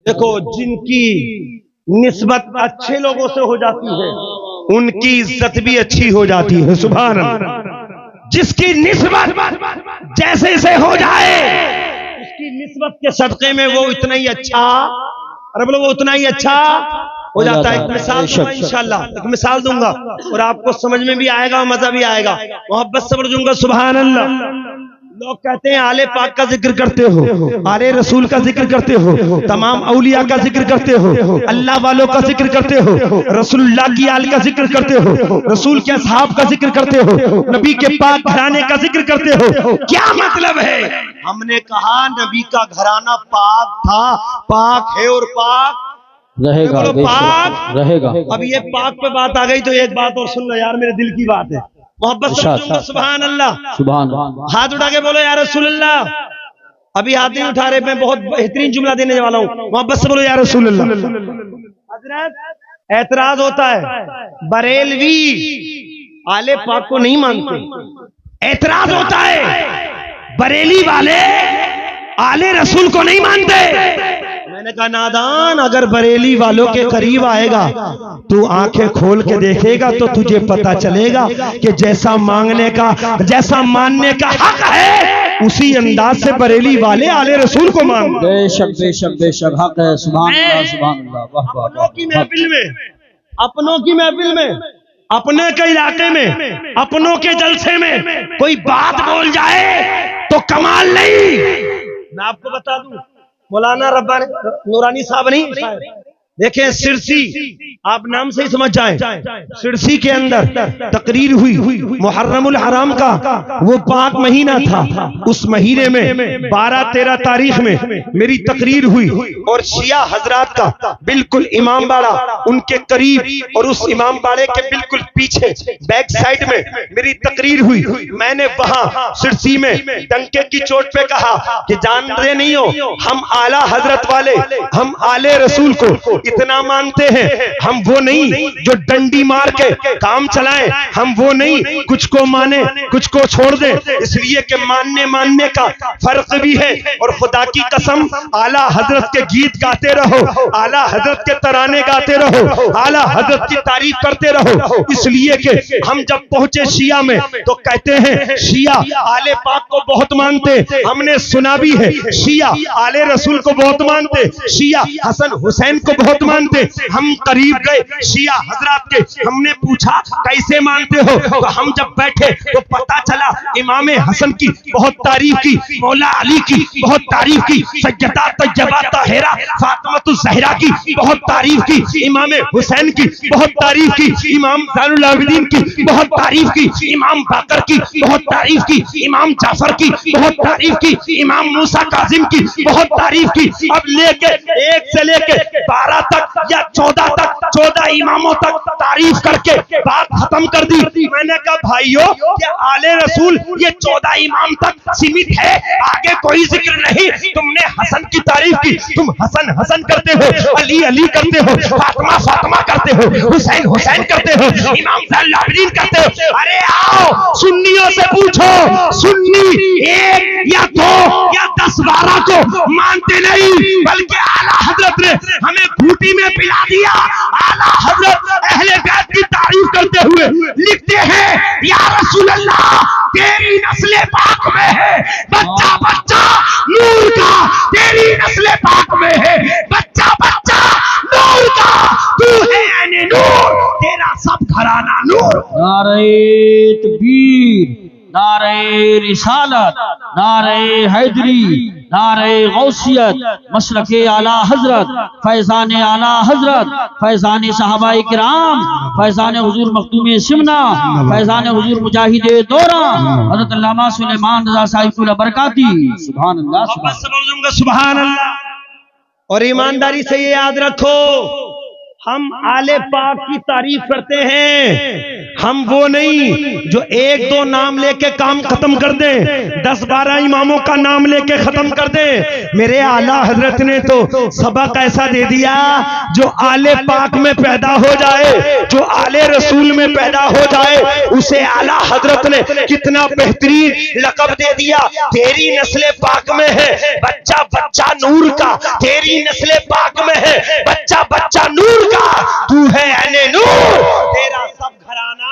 देखो, जिनकी निस्बत अच्छे लोगों से हो जाती है उनकी इज्जत भी अच्छी हो जाती है। सुभान अल्लाह। जिसकी निस्बत जैसे से हो जाए उसकी निस्बत के सदके में वो इतना ही अच्छा, अरे बोलो, वो उतना ही अच्छा हो जाता है। एक मिसाल दूंगा इंशाल्लाह, एक मिसाल दूंगा और आपको समझ में भी आएगा और मजा भी आएगा। मोहब्बत से बोलूंगा सुभान अल्लाह। लोग कहते हैं आले पाक का जिक्र करते हो, आले रसूल का जिक्र करते हो, तमाम औलिया का जिक्र करते हो, अल्लाह वालों का जिक्र करते हो, रसूलुल्लाह की आल का जिक्र करते हो, रसूल के असहाब का जिक्र करते हो, नबी के पाक घराने का जिक्र करते हो। क्या मतलब है? हमने कहा नबी का घराना पाक था, पाक है और पाक रहेगा, पाक रहेगा। अब ये पाक पे बात आ गई तो एक बात और सुन लो यार, मेरे दिल की बात है। मोहब्बत से बोलूंगा सुभान अल्लाह। सुभान। हाथ उठा के बोलो या रसूलुल्लाह। अभी हाथ नहीं उठा रहे, मैं बहुत बेहतरीन जुमला देने वाला हूँ। मोहब्बत से बोलो या रसूलुल्लाह। हजरत एतराज होता है, बरेलवी आले पाक को नहीं मानते। एतराज होता है, बरेली वाले आले रसूल को नहीं मानते। मैंने कहा नादान, अगर बरेली वालों के करीब आएगा तू आंखें खोल के देखेगा तो तुझे पता चलेगा कि जैसा मांगने का, जैसा मानने का हक है उसी अंदाज से बरेली वाले आले रसूल को मांग। बेशक बेशक बेशक हक है। सुभान अल्लाह, सुभान अल्लाह। वाह वाह। अपनों की महफिल में, अपनों की महफिल में, अपने के इलाके में, अपनों के जलसे में कोई बात बोल जाए तो कमाल नहीं। मैं आपको बता दूं, मौलाना रब्बानी नूरानी साहब नहीं, देखें सिरसी, आप नाम से ही समझ जाएं, सिरसी के अंदर तकरीर हुई। मुहर्रमुल हराम का वो पाक महीना था, उस महीने में 12-13 तारीख में मेरी तकरीर हुई और शिया हजरात का बिल्कुल इमाम बाड़ा उनके करीब और उस इमाम बाड़े के बिल्कुल पीछे बैक साइड में मेरी तकरीर हुई। मैंने वहां सिरसी में डंके की चोट पे कहा कि जान रहे नहीं हो, हम आला हजरत वाले, हम आले रसूल को इतना मानते हैं, हम वो नहीं जो डंडी मार के काम चलाएं, हम वो नहीं कुछ को माने कुछ को छोड़ दे। इसलिए कि मानने का फर्क भी है। और खुदा की कसम, आला हजरत के गीत गाते रहो, आला हजरत के तराने गाते रहो, आला हजरत की तारीफ करते रहो। इसलिए कि हम जब पहुंचे शिया में तो कहते हैं शिया आले पाक को बहुत मानते, हमने सुना भी है शिया आले रसूल को बहुत मानते, शिया हसन हुसैन को बहुत मानते। हम करीब गए शिया हजरात के, हमने पूछा कैसे मानते हो, तो हम जब बैठे तो पता चला इमाम हसन की बहुत तारीफ की, मौला अली की बहुत तारीफ की, सज्जदा तैयबा ताहिरा फातिमा ज़हरा की बहुत तारीफ की, इमाम हुसैन की बहुत तारीफ की, इमाम ज़ैनुल आबिदीन की बहुत तारीफ की, इमाम बाकर की बहुत तारीफ की, इमाम जाफर की बहुत तारीफ की, इमाम मूसा काजिम की बहुत तारीफ की। अब लेके 1 से लेके 12 तक या 14 तक, 14 इमामों तक तारीफ करके बात खत्म कर दी। मैंने कहा भाइयों, क्या आले रसूल ये 14 इमाम तक सीमित है, आगे कोई जिक्र नहीं? तुमने हसन की तारीफ की, तुम हसन हसन करते हो, अली अली करते हो, फातिमा फातिमा करते हो, हुसैन हुसैन करते हो, इमाम ज़ैनुल आबिदीन करते हो। अरे आओ सुन्नियों से पूछो, सुन्नी 1 या 2 या 10-12 को मानते नहीं, बल्कि आला हजरत ने हमें घूटी में पिला दिया। आला हजरत अहले बैत की तारीफ करते हुए लिखते हैं, या रसूल अल्लाह तेरी नस्ले पाक में है बच्चा बच्चा नूर का, तेरी नस्ले पाक में है बच्चा बच्चा नूर का, तू है ऐने नूर, तेरा सब घराना नूर। नारे तकबीर, नारे रिसालत, नारे हैदरी, नारे गौसियत, मसलके आला हजरत, फैजान आला हजरत, फैजान सहाबाए किराम, फैजान हुजूर मखदूम सिमना, फैजान हुजूर मुजाहिद दौरा हजरत अल्लामा सुलेमान रज़ा साहिबुल बरकाती। सुभान अल्लाह, सुभान अल्लाह। और ईमानदारी से ये याद रखो, हम आले पाक की तारीफ करते हैं, हम वो नहीं जो एक दो नाम लेके काम खत्म कर दें, 10-12 इमामों का नाम लेके खत्म कर दें। मेरे आला हजरत ने तो सबक ऐसा दे दिया, जो आले पाक में पैदा हो जाए, जो आले रसूल में पैदा हो जाए, उसे आला हजरत ने कितना बेहतरीन लक़ब दे दिया। तेरी नस्ले पाक में है बच्चा बच्चा नूर का, तेरी नस्ले पाक में है बच्चा बच्चा नूर का, तू है अहले नूर, तेरा सब घराना,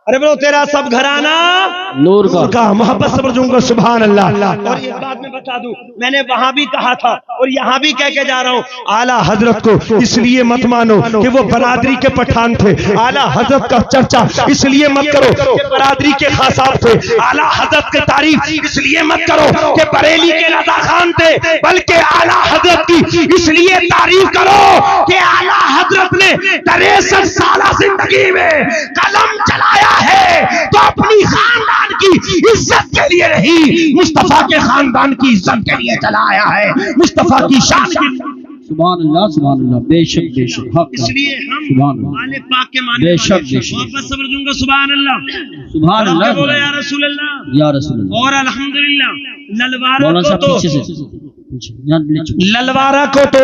अरे बोलो तेरा सब घराना नूर का। मोहब्बत से बोलूंगा सुभान अल्लाह। और एक बात मैं बता दूं, मैंने वहां भी कहा था और यहां भी कह के जा रहा हूं, आला हजरत को इसलिए मत मानो कि वो बरादरी के पठान थे। आला हजरत का चर्चा इसलिए मत करो कि बरादरी के खासाब थे। आला हजरत की तारीफ इसलिए मत करो कि बरेली के रजा खान थे, बल्कि आला हजरत की इसलिए तारीफ करो कि आला हजरत ने 63 साल जिंदगी में कलम चलाया है तो अपनी खानदान की इज्जत के लिए नहीं, मुस्तफा के खानदान की इज्जत के लिए चलाया है, मुस्तफा की शान के लिए। सुभान अल्लाह, बेशक बेशक हक। इसलिए हम सुभान अल्लाह, आले पाक के मानने बेशक वाले बेशक। वापस सब्र दूंगा सुभान अल्लाह, सुभान अल्लाह, बोलो या रसूल अल्लाह, या रसूल अल्लाह। और अल्हम्दुलिल्लाह। ललवारा मौलाना को साहब तो पीछे से ललवारा को तो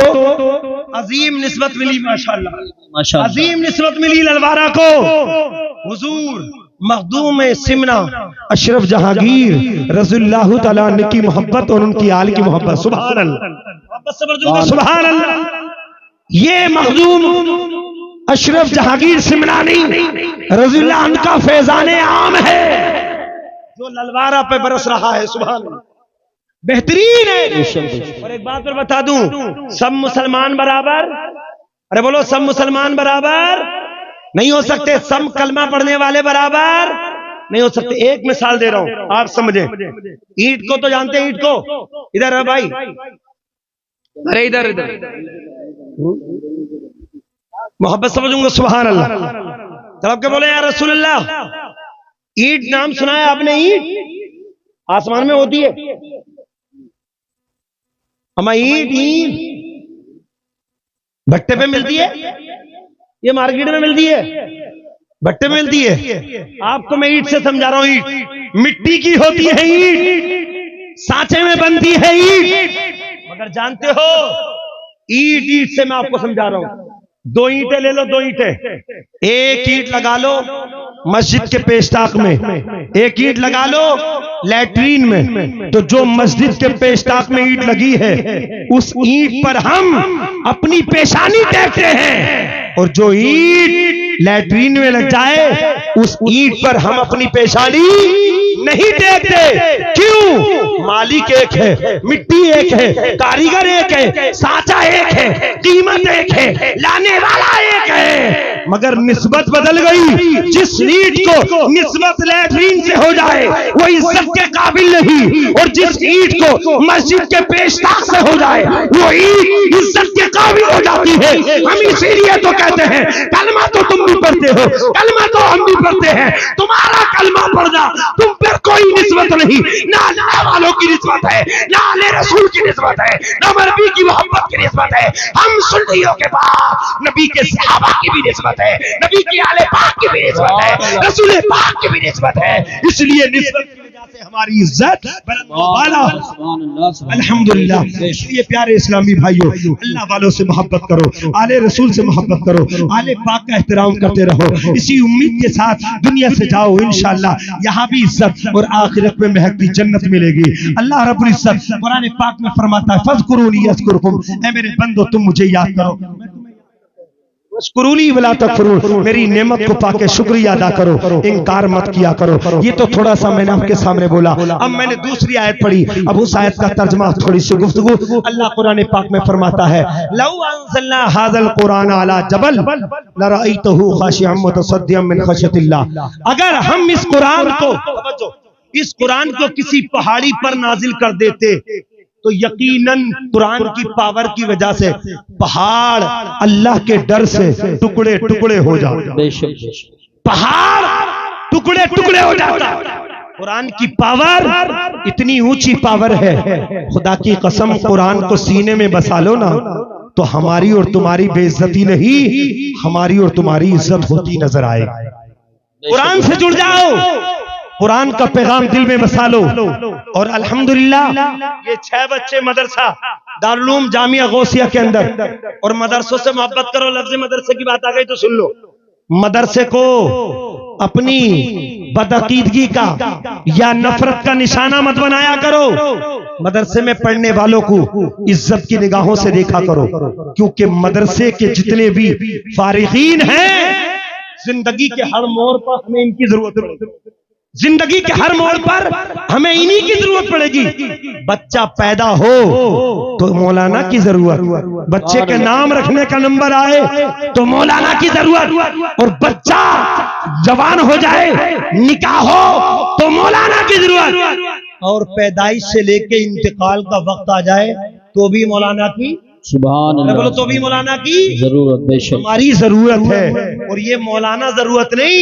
अजीम निस्बत मिली, माशाअल्लाह माशाअल्लाह, अजीम निस्बत मिली ललवारा को। हुजूर मखदूम सिमना अशरफ जहांगीर रज़ियल्लाहु तआला अन्हु की मोहब्बत और उनकी आल की मोहब्बत, सुभान अल्लाह, सुभान अल्लाह। ये मखदूम अशरफ जहांगीर सिमनानी रज़ियल्लाहु अन्हु का फैजाने आम है जो ललवारा पे बरस रहा है, सुभान अल्लाह, बेहतरीन है। और एक बात और बता दूं, सब मुसलमान बराबर, अरे बोलो सब मुसलमान बराबर नहीं हो सकते, सब कलमा पढ़ने वाले बराबर नहीं हो सकते। एक मिसाल दे रहा हूं, आप समझे। ईंट को तो जानते हैं, ईंट को, इधर है भाई, अरे इधर इधर, मोहब्बत समझूंगा सुभान अल्लाह। तब के बोले यार रसूल अल्लाह, ईंट नाम सुना है आपने? ईंट आसमान में होती है, हमारी ईंट भट्टे पे मिलती है, ये मार्केट में मिलती है, भट्टे में मिलती है। आपको मैं ईंट से समझा रहा हूं, ईंट मिट्टी की होती है, ईंट सांचे में बनती है ईंट। मगर जानते हो ईंट ईंट से मैं आपको समझा रहा हूं, 2 ईंटें ले लो, 2 ईंटें, एक ईंट लगा लो मस्जिद के पेशताक में, एक ईंट लगा लो लैट्रीन में, तो जो मस्जिद के पेशताक में ईंट लगी है उस ईंट पर हम अपनी पेशानी टेकते हैं, और जो ईंट लैट्रीन में लग जाए उस ईंट पर हम अपनी पेशानी नहीं टेकते। क्यों? मालिक एक है, मिट्टी एक है, कारीगर एक है, सांचा एक है, कीमत एक है, लाने वाला एक है, मगर निस्बत बदल गई। जिस ईंट को निस्बत लैट्रीन से हो जाए वो इज्जत के काबिल नहीं, और जिस ईंट को मस्जिद के पेशताक से हो जाए वो ईंट इज्जत के काबिल हो जाती है। हम इसीलिए तो कहते हैं, कलमा तो तुम भी पढ़ते हो, कलमा तो हम भी पढ़ते हैं, तुम्हारा कलमा पढ़ना तुम पर कोई निस्बत नहीं, ना अल्लाह वालों की निस्बत है, ना अल्लाह रसूल की निस्बत है, ना नबी की मोहब्बत की निस्बत है। हम सुन्नियों के पास नबी के सहाबा की भी निस्बत है, नबी के आले पाक की भी निस्बत है, रसूल पाक की भी निस्बत है। इसलिए निस्बत की वजह से हमारी इज्जत अल्हम्दुलिल्लाह। इसलिए प्यारे इस्लामी भाइयों, अल्लाह वालों से मोहब्बत करो, आले रसूल से मोहब्बत करो, आले पाक का एहतराम करते रहो। इसी उम्मीद के साथ दुनिया से जाओ, इंशाअल्लाह यहाँ भी इज्जत और आखिरत में महकती जन्नत मिलेगी। अल्लाह रब्बुल इज्जत कुरान पाक में फरमाता है, फज़कुरूनी यज़कुरकुम, ऐ मेरे बंदो तुम मुझे याद करो, वश्कुरूनी वला तकफुरून, मेरी नेमत को पाके शुक्रिया अदा करो, इनकार मत किया करो। ये तो थोड़ा सा मैंने आपके सामने बोला। अब मैंने दूसरी आयत पढ़ी, अब उस आयत का तर्जमा थोड़ी सी गुफ्तगू। अल्लाह कुरान पाक में फरमाता है, लौ अंज़लना हाज़ल कुरान अला जबल लरअयतहु खाशिअम मुतसद्दिअम मिन खशयतिल्लाह, अगर हम इस कुरान को किसी पहाड़ी पर नाजिल कर देते तो यकीनन कुरान की पावर की वजह से पहाड़ अल्लाह के डर से टुकड़े टुकड़े हो जाते, पहाड़ टुकड़े टुकड़े हो जाता। कुरान की पावर इतनी ऊंची पावर है, खुदा की कसम कुरान को सीने में बसा लो ना तो हमारी और तुम्हारी बेइज्जती नहीं, हमारी और तुम्हारी इज्जत होती नजर आएगी। कुरान से जुड़ जाओ, कुरान का पैगाम दिल में बसा लो। और अल्हम्दुलिल्लाह ये 6 बच्चे मदरसा दारुल उलूम जामिया गौसिया के अंदर, और मदरसों से मोहब्बत करो। लफ्ज़ मदरसे की बात आ गई तो सुन लो। मदरसे को अपनी बदअकीदगी का या नफरत का निशाना मत बनाया करो। मदरसे में पढ़ने वालों को इज्जत की निगाहों से देखा करो, क्योंकि मदरसे के जितने भी फारिगीन हैं, जिंदगी के हर मोड़ पर हमें इनकी जरूरत पड़ेगी। जिंदगी के हर मोड़ पर हमें इन्हीं की जरूरत पड़ेगी। बच्चा पैदा हो तो मौलाना की जरूरत, बच्चे के नाम रखने का नंबर आए तो मौलाना की जरूरत, और बच्चा जवान हो जाए, निकाह हो तो मौलाना की जरूरत, और पैदाइश से लेके इंतकाल का वक्त आ जाए तो भी मौलाना की, सुभान अल्लाह, बोलो तो भी मौलाना की जरूरत, बेशक हमारी जरूरत है। और ये मौलाना जरूरत नहीं,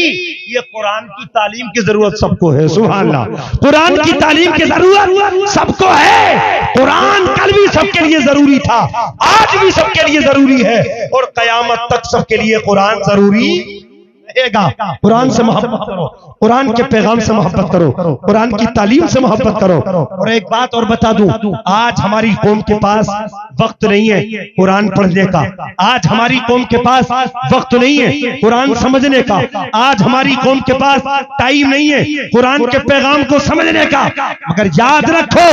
ये कुरान की तालीम की जरूरत सबको है। सुभान अल्लाह, कुरान की तालीम की जरूरत सबको है। कुरान कल भी सबके लिए जरूरी था, आज भी सबके लिए जरूरी है, और कयामत तक सबके लिए कुरान जरूरी रहेगा। कुरान से मोहब्बत करो, कुरान के पैगाम से मोहब्बत करो, कुरान की तालीम से मोहब्बत करो। और एक बात और बता दूं, आज हमारी कौम के पास वक्त नहीं है कुरान पढ़ने का, आज हमारी कौम के पास वक्त नहीं है कुरान समझने का, आज हमारी कौम के पास टाइम नहीं है कुरान के पैगाम को समझने का। मगर याद रखो,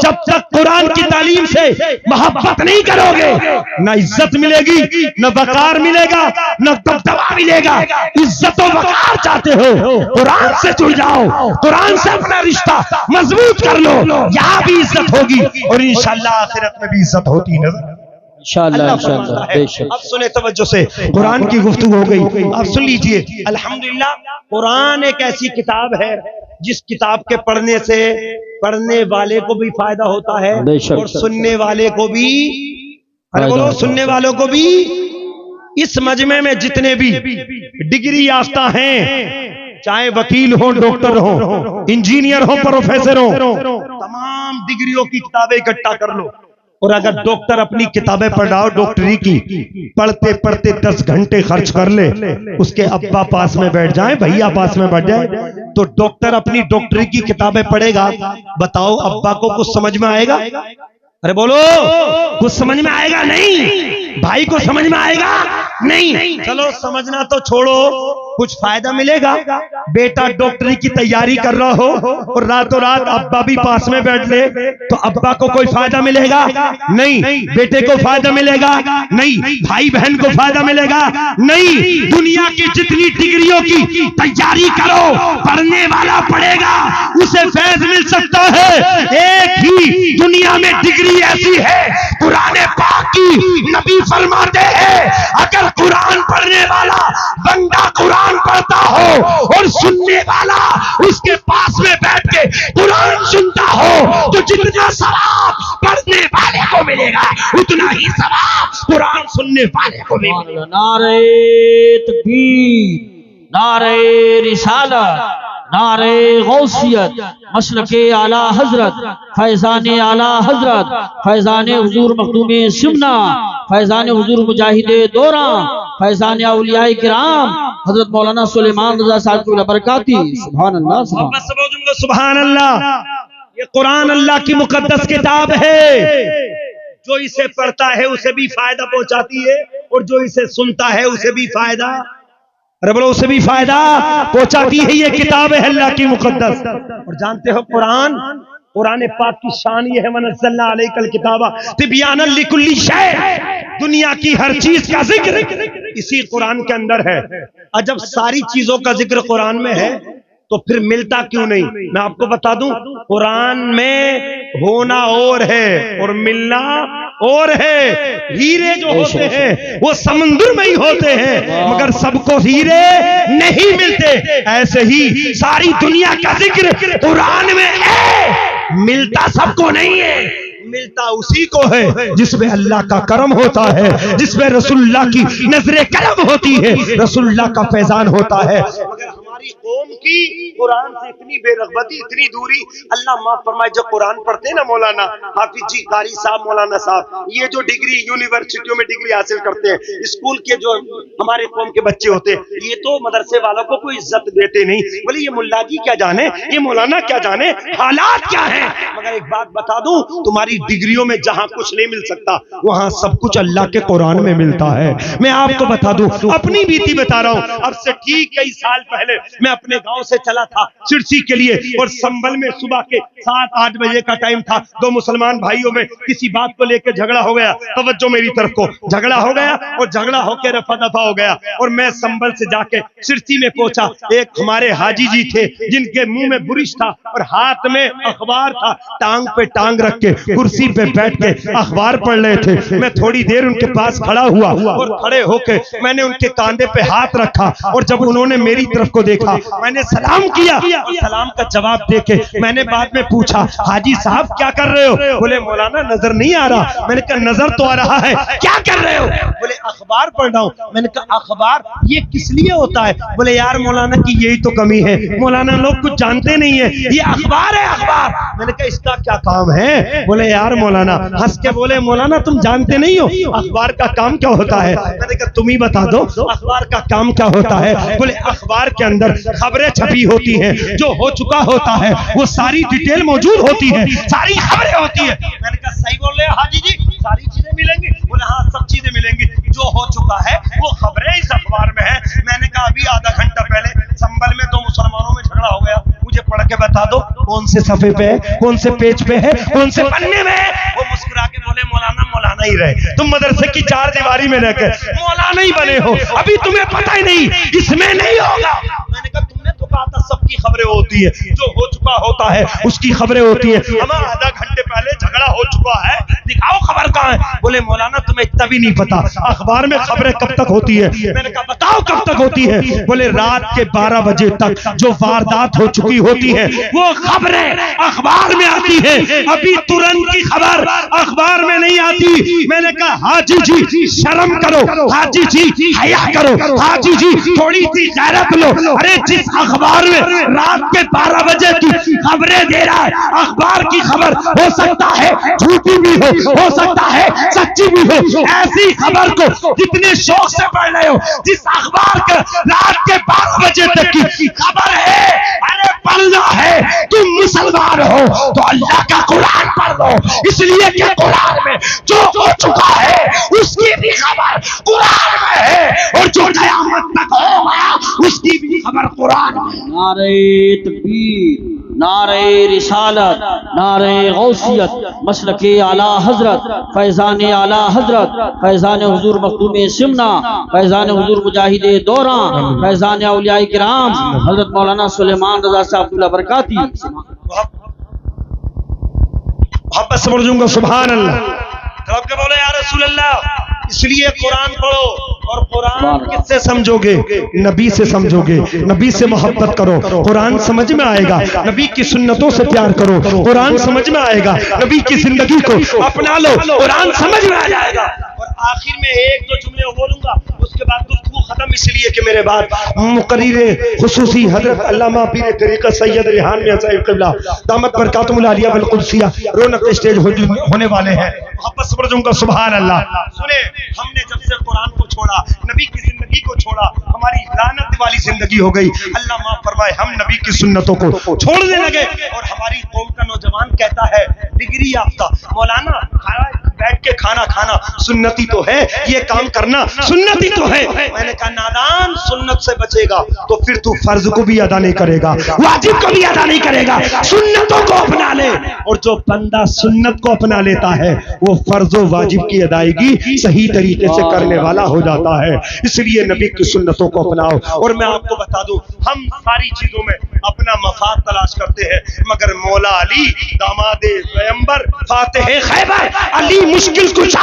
जब तक कुरान की तालीम से मोहब्बत नहीं करोगे, न इज्जत मिलेगी, न वकार मिलेगा, न दबदबा मिलेगा। इज्जत और वकार चाहते हो, कुरान से जुड़ जाओ, कुरान से अपना रिश्ता मजबूत कर लो, यहाँ भी इज्जत होगी और इंशाअल्लाह आखिरत में भी इज्जत होती नजर। इंशाअल्लाह, इंशाअल्लाह, बेशक। अब सुने तवज्जो से, कुरान की गुफ्तगू हो गई, अब सुन लीजिए। अल्हम्दुलिल्लाह, कुरान एक ऐसी किताब है जिस किताब के पढ़ने से पढ़ने वाले को भी फायदा होता है और सुनने वाले को भी, अरे बोलो, सुनने वालों को भी। इस मजमे में जितने भी डिग्री याफ्ता हैं, चाहे वकील हो, डॉक्टर हो, इंजीनियर हो, प्रोफेसर हो, तमाम डिग्रियों की किताबें इकट्ठा कर लो। और अगर डॉक्टर अपनी किताबें पढ़ाओ डॉक्टरी की, पढ़ते पढ़ते 10 घंटे खर्च कर ले, उसके अब्बा पास में बैठ जाए, भैया पास में बैठ जाए, तो डॉक्टर अपनी डॉक्टरी की किताबें पढ़ेगा। बताओ अब्बा को कुछ समझ में आएगा? अरे बोलो, कुछ समझ में आएगा? नहीं। भाई को समझ में आएगा? नहीं। चलो समझना तो छोड़ो, कुछ फायदा मिलेगा? बेटा डॉक्टरी की तैयारी कर रहा हो और रातों रात अब्बा भी पास में बैठ ले, तो अब्बा को कोई फायदा मिलेगा? नहीं। बेटे को फायदा मिलेगा? नहीं। भाई बहन को फायदा मिलेगा? नहीं। दुनिया की जितनी डिग्रियों की तैयारी करो, पढ़ने वाला पढ़ेगा, उसे फैज मिल सकता है। एक ही दुनिया में डिग्री ऐसी है, कुरान पाक की नबी फरमाते हैं, अगर कुरान पढ़ने वाला बंदा कुरान पढ़ता हो और सुनने वाला उसके पास में बैठ के कुरान सुनता हो, तो जितना सवाब पढ़ने वाले को मिलेगा उतना ही सवाब कुरान सुनने वाले को मिलेगा। नारे तकबीर, नारे रिसालत, नारे गौसियत, मसलके आला हजरत, फैजाने आला हजरत, फैजाने हुजूर मखदूमे सिमना, फैजाने हुजूर मुजाहिदे दौरा, फैजाने औलियाए किराम हजरत मौलाना सुलेमान रजा साहब की बरकाती। सुभान अल्लाह, सुभान अल्लाह। ये कुरान अल्लाह की मुकद्दस किताब है, जो इसे पढ़ता है उसे भी फायदा पहुंचाती है, और जो इसे सुनता है उसे भी फायदा, अरे बोलो, उसे भी फायदा पहुंचाती है। ये किताब है अल्लाह की मुकद्दस। और जानते हो कुरान पाक की शान ये है, वनज़्ज़लना अलैकल किताबा तिबयानन लिकुल्ली शै, दुनिया की हर चीज का जिक्र इसी कुरान के अंदर है। और जब सारी चीजों का जिक्र कुरान में है तो फिर मिलता क्यों नहीं? मैं आपको बता दूं, कुरान में होना और है और मिलना और है। हीरे जो होते हैं वो समुद्र में ही होते हैं, मगर सबको हीरे नहीं मिलते। ऐसे ही सारी दुनिया का जिक्र कुरान में है, मिलता सबको नहीं है, मिलता उसी को है जिसमें अल्लाह का करम होता है, जिसमें रसूलुल्लाह की नजरे करम होती है, रसूलुल्लाह का फैजान होता है। मगर हमारी हमारी कौम की कुरान से इतनी बेरगबती, इतनी दूरी। अल्लाह माफ फरमाए, जो कुरान पढ़ते हैं ना मौलाना हाफिज जी, कारी साहब, मौलाना साहब, ये जो डिग्री यूनिवर्सिटियों में डिग्री हासिल करते हैं, स्कूल के जो हमारे कौम के बच्चे होते हैं, ये तो मदरसे वालों को कोई इज्जत देते नहीं। बोले ये मुल्ला जी क्या जाने, ये मौलाना क्या जाने, हालात क्या है। मगर एक बात बता दूं, तुम्हारी डिग्रियों में जहां कुछ नहीं मिल सकता, वहां सब कुछ अल्लाह के कुरान में मिलता है। मैं आपको बता दूं, अपनी बीती बता रहा हूं। अब से ठीक कई साल पहले मैं अपने गांव से चला था सिरसी के लिए, और संभल में सुबह के 7-8 बजे का टाइम था। दो मुसलमान भाइयों में किसी बात को लेकर झगड़ा हो गया, तवज्जो मेरी तरफ को, झगड़ा हो गया और झगड़ा होकर रफा दफा हो गया। और मैं संभल से जाके सिरसी में पहुंचा। एक हमारे हाजी जी थे जिनके मुंह में बुरिश था और हाथ में अखबार था, टांग पे टांग रख के कुर्सी पे बैठ के अखबार पढ़ रहे थे। मैं थोड़ी देर उनके पास खड़ा हुआ और खड़े होके मैंने उनके कांधे पे हाथ रखा, और जब उन्होंने मेरी तरफ को देखा मैंने सलाम किया, और सलाम का जवाब देके मैंने बाद में पूछा, हाजी साहब क्या कर रहे हो? बोले मौलाना नजर नहीं आ रहा। मैंने कहा नजर तो आ रहा है, क्या कर रहे हो? बोले अखबार पढ़ रहा हूं। मैंने कहा अखबार ये किस लिए होता है? बोले यार मौलाना की यही तो कमी है, मौलाना लोग कुछ जानते नहीं है, ये अखबार है अखबार। मैंने कहा इसका क्या काम है? बोले यार मौलाना, हंस के बोले मौलाना तुम जानते नहीं हो अखबार का काम क्या होता है? मैंने कहा तुम ही बता दो अखबार का काम क्या होता है। बोले अखबार के अंदर खबरें छपी होती हैं, जो हो चुका होता है वो सारी डिटेल मौजूद होती है, सारी खबरें होती है। मैंने कहा सही बोल रहे हैं हाजी जी, सारी चीजें मिलेंगी? बोले हाँ सब चीजें मिलेंगी, जो हो चुका है वो खबरें इस अखबार में है। मैंने कहा अभी आधा घंटा पहले संभल में दो मुसलमानों में झगड़ा हो गया, मुझे पढ़ के बता दो कौन से सफे पे है, कौन से पेज पे है, कौन से पन्ने में है। वो मुस्कुरा के बोले मौलाना मौलाना ही रहे, तुम मदरसे की चार दीवारी में रहकर मौलाना ही बने हो, अभी तुम्हें पता ही नहीं, इसमें नहीं होगा। मैंने कहा तुमने तो कहा था सबकी खबरें होती है, जो हो चुका होता है उसकी खबरें होती है। हम आधा घंटे पहले झगड़ा हो चुका है, दिखाओ खबर कहाँ है। बोले मौलाना तुम्हें इतना भी नहीं पता अखबार में खबरें कब तक होती है। मैंने कहा बताओ कब तक होती है। बोले रात के 12 बजे तक जो वारदात हो चुकी होती है वो खबरें अखबार में आती है, अभी तुरंत की खबर अखबार में नहीं आती। मैंने कहा हाजी जी शर्म करो, हाजी जी हया करो, हाजी जी थोड़ी सी गैरत लो। अरे जिस अखबार में रात के 12 बजे की खबरें दे रहा है, अखबार की खबर हो सकता है झूठी भी हो सकता है सच्ची भी हो, ऐसी खबर को जितने शौक से पढ़ रहे हो, जिस अखबार का रात के 12 बजे तक की खबर है, अरे पढ़ना है, तुम मुसलमान हो तो अल्लाह का कुरान पढ़ लो, इसलिए कि कुरान में जो हो चुका है उसकी भी खबर कुरान में है, और जो कयामत तक हो गया उसकी भी खबर कुरान में। नारे तकबीर, नारे रिसालत, नारे गौसियत, मसलके आला हजरत, फैजान आला हजरत, फैजान हुजूर मखदूम सिमना, फैजान हुजूर मुजाहिदे दौरा, फैजान औलियाए किराम हजरत मौलाना सुलेमान रजा साहब अब्दुल्ला बरकाती। मोहब्बत से बोलूंगा सुभान अल्लाह, रब के बोले या रसूल अल्लाह। इसलिए कुरान पढ़ो, और कुरान किससे समझोगे? नबी से समझोगे, नबी से मोहब्बत करो, कुरान समझ में आएगा। नबी की सुन्नतों से प्यार करो, कुरान समझ में आएगा। नबी की जिंदगी को अपना लो, कुरान समझ में आ जाएगा। और आखिर में एक दो जुमले बोलूंगा, उसके बाद गुफ्तगू खत्म, इसलिए कि मेरे बाद मुकर्रिर खुसूसी हजरत अल्लामा पीर तरीक़त सैयद रिहान मियां साहिब क़िबला दामत बरकातुहुल आलिया वल कुद्सिया रौनक स्टेज होने वाले हैं। मोहब्बत से बोलूंगा सुभान अल्लाह। सुने, हमने जब से कुरान को छोड़ा, नबी की जिंदगी को छोड़ा, हमारी लानत वाली जिंदगी हो गई। अल्लाह माफ फरमाए, हम नबी की सुन्नतों को छोड़ने लगे, और हमारी कौम का नौजवान कहता है डिग्री याफ्ता मौलाना, बैठ के खाना खाना सुन्नती तो है, ये काम करना सुन्नती तो है। मैंने कहा नादान, सुन्नत से बचेगा तो फिर तू फर्ज को भी अदा नहीं करेगा, वाजिब को भी अदा नहीं करेगा, सुन्नतों को अपना ले। और जो बंदा सुन्नत को अपना लेता है वो फर्ज और वाजिब की अदायगी सही तरीके से करने वाला हो जाता है। इसलिए नबी की सुन्नतों को अपनाओ। और मैं आपको बता दूं, हम सारी चीजों में अपना मफाद तलाश करते हैं, मगर मौला अली दामादे पैगंबर फातिह खैबर अली मुश्किल कुशा,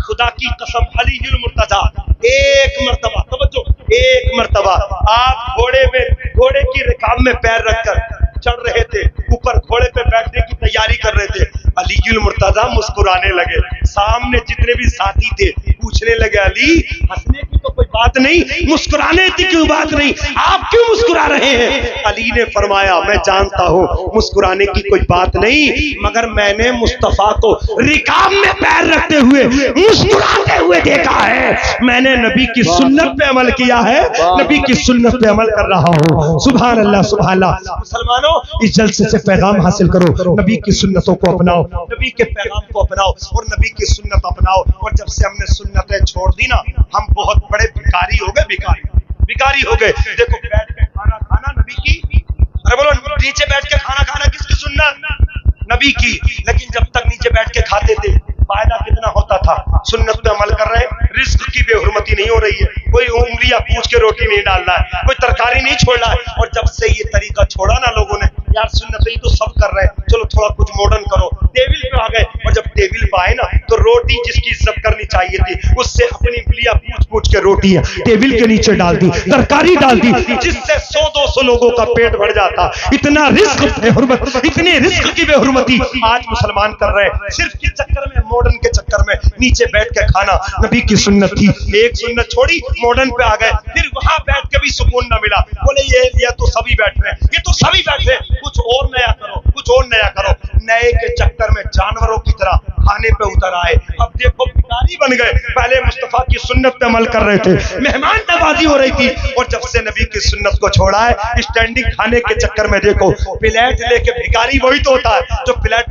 खुदा की कसम अली मुर्तजा, एक मर्तबा तवज्जो, एक मर्तबा आप घोड़े की रिकाब में पैर रखकर चढ़ रहे थे, ऊपर घोड़े पे बैठने की तैयारी कर रहे थे। अली मुर्तजा मुस्कुराने लगे, सामने जितने भी साथी थे पूछने लगे अली हंसने की तो कोई बात नहीं, मुस्कुराने की कोई बात नहीं, आप क्यों मुस्कुरा रहे हैं? अली ने फरमाया मैं जानता हूँ मुस्कुराने की कोई बात नहीं, मगर मैंने मुस्तफा को रिकाब में पैर रखते हुए मुस्कुराते हुए देखा है। मैंने नबी की सुन्नत पे अमल किया है, नबी की सुन्नत पे अमल कर रहा हूँ। सुभान अल्लाह सुभान अल्लाह। मुसलमानों, इस जलसे से पैगाम हासिल करो, नबी की सुन्नतों को अपनाओ, नबी के पैगाम को अपनाओ और नबी की सुन्नत अपनाओ। और जब से हमने सुन्नतें छोड़ दी ना, हम बहुत बड़े भिखारी हो गए, भिखारी हो गए। देखो बैठ के खाना खाना नबी की, अरे बोलो नीचे बैठ के खाना खाना किसकी सुन्नत? नबी की। लेकिन जब तक नीचे बैठ के खाते थे फायदा कितना होता था? सुन्नत पे अमल कर रहे हैं, रिस्क की बेहुरमती नहीं हो रही है, कोई उंगलियां पूछ के रोटी नहीं डाल रहा है, कोई तरकारी नहीं छोड़ रहा है। और जब से ये तरीका छोड़ा ना लोगों ने, यार सुन्नत ही तो सब कर रहे हैं, चलो थोड़ा कुछ मॉडर्न करो, टेबिल पे आ गए। और जब टेबिल पे आए ना तो रोटी जिसकी इज्जत करनी चाहिए थी उससे अपनी उंगलियां पूछ के रोटियां टेबिल के नीचे डाल दी, तरकारी डाल दी, जिससे 100-200 लोगों का पेट भर जाता। इतना रिस्क बेहुरमत, इतने रिस्क की बेहुरमती आज मुसलमान कर रहे हैं, सिर्फ के चक्कर में, मॉडर्न के चक्कर में। नीचे बैठ के खाना नबी की सुन्नत थी, एक सुन्नत छोड़ी मॉडर्न पे आ गए, फिर वहां बैठ के भी सुकून न मिला। बोले ये तो सभी बैठ रहे हैं, ये तो सभी बैठ रहे हैं, कुछ और नया करो, कुछ और नया करो। नए के चक्कर में जानवरों की तरह खाने पे उतर आए। अब देखो भिखारी बन गए। पहले मुस्तफा की सुन्नत पे अमल कर रहे थे, मेहमान नवाजी हो रही थी। और जब से नबी की सुन्नत को छोड़ा है, स्टैंडिंग खाने के चक्कर में देखो प्लेट लेके भिखारी वही तो होता है जो प्लेट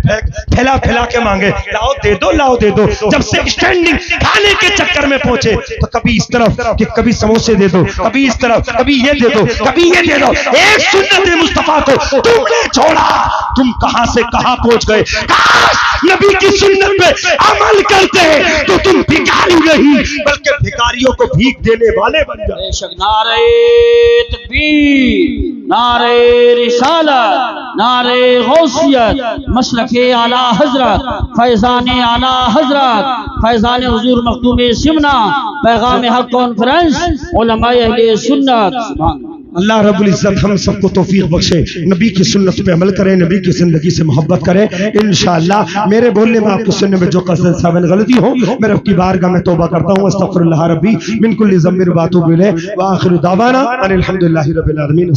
फैला फैला के मांगे, लाओ दे दो, लाओ दे दो। जब से स्टैंडिंग खाने के चक्कर में पहुंचे तो कभी इस तरफ कि कभी समोसे दे दो, कभी इस तरफ, कभी ये दे दो, कभी ये दे दो। एक सुन्नत मुस्तफा को तुमने छोड़ा, तुम कहां से कहां पहुंच गए। काश नबी की सुन्नत पे अमल करते तो तुम भिखारी नहीं बल्कि भिखारियों को भीख देने वाले बन जाए। बेशक नारे तकबीर, नारे रिसालत, नारे गौसियत, मसलके आला हजरत, फैजाने आला हजरत, फैजाने हुजूर मखदूम सिमना, पैगाम हक कॉन्फ्रेंस, उलमाए अहले सुन्नत। सुभान अल्लाह रब्बुल इज्जत हम सबको तौफीक बख्शे, नबी की सुन्नत पे अमल करें, नबी की जिंदगी से मोहब्बत करें। इंशाअल्लाह मेरे बोलने में, आपको सुनने में जो कसर गलती हो, मैं रब की बारगाह में तौबा करता हूँ। अस्तगफिरुल्लाह रब्बी मिन कुल्ली ज़ंबिन व अतूबु इलैह व आखिरु दावाना अनिल हम्दुलिल्लाहि रब्बिल आलमीन।